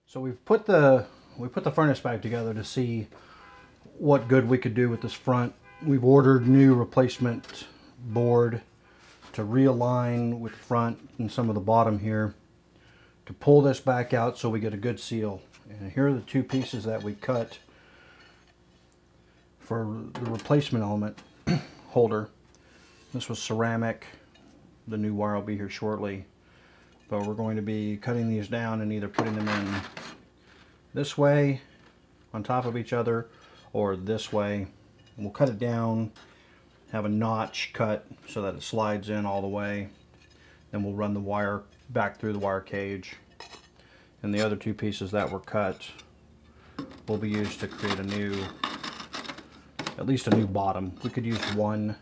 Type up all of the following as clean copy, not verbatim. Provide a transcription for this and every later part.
So we put the furnace back together to see what good we could do with this front. We've ordered new replacement board to realign with the front and some of the bottom here to pull this back out so we get a good seal. And here are the two pieces that we cut for the replacement element holder. This was ceramic. The new wire will be here shortly. But we're going to be cutting these down and either putting them in this way on top of each other or this way. And we'll cut it down, have a notch cut so that it slides in all the way. Then we'll run the wire back through the wire cage. And the other two pieces that were cut will be used to create a new, at least a new bottom. We could use one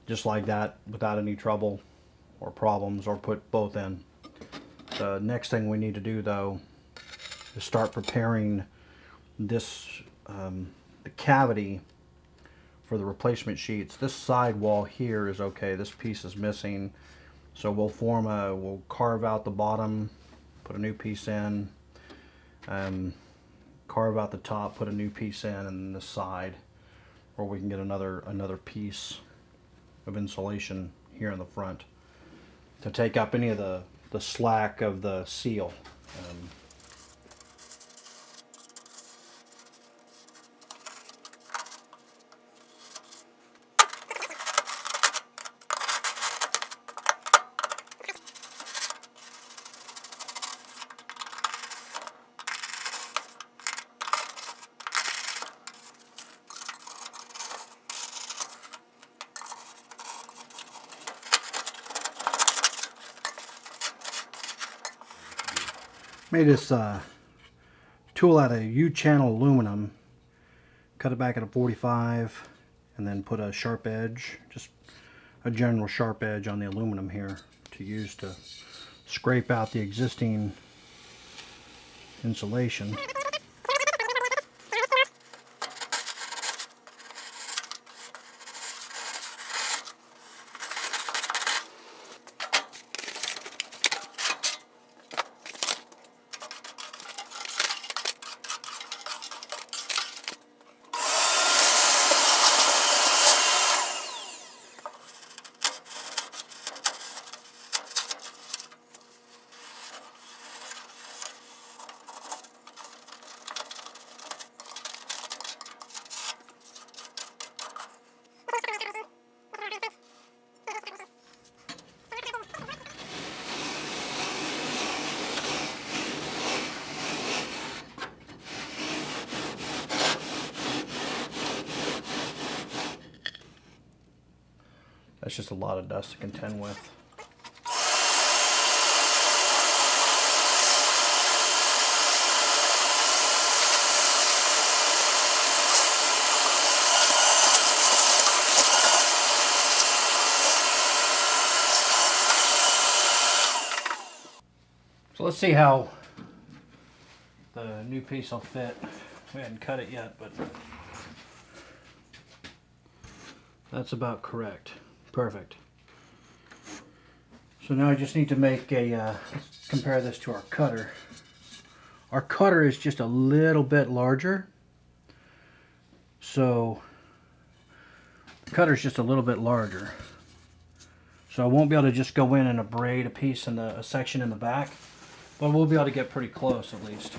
just like that without any trouble or problems, or put both in. The next thing we need to do though is start preparing this, the cavity for the replacement sheets. This side wall here is okay, this piece is missing. So we'll carve out the bottom, put a new piece in, carve out the top, put a new piece in, and the side, or we can get another piece of insulation here in the front to take up any of the slack of the seal. Made this tool out of U-channel aluminum, cut it back at a 45, and then put a sharp edge, just a general sharp edge on the aluminum here to use to scrape out the existing insulation. That's just a lot of dust to contend with. So let's see how the new piece will fit. We haven't cut it yet, but that's about correct. Perfect. So now I just need to make a, let's compare this to our cutter. Our cutter is just a little bit larger. So the cutter's just a little bit larger. So I won't be able to just go in and abrade a piece in a section in the back, but we'll be able to get pretty close at least.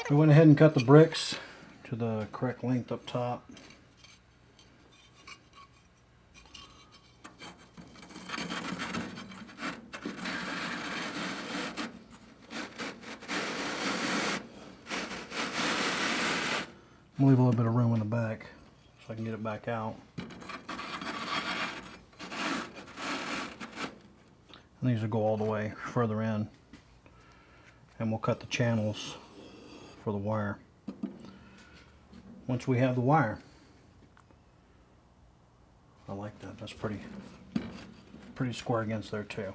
We went ahead and cut the bricks to the correct length up top. I'm gonna leave a little bit of room in the back so I can get it back out. And these will go all the way further in. And we'll cut the channels for the wire. Once we have the wire, I like that. That's pretty square against there too.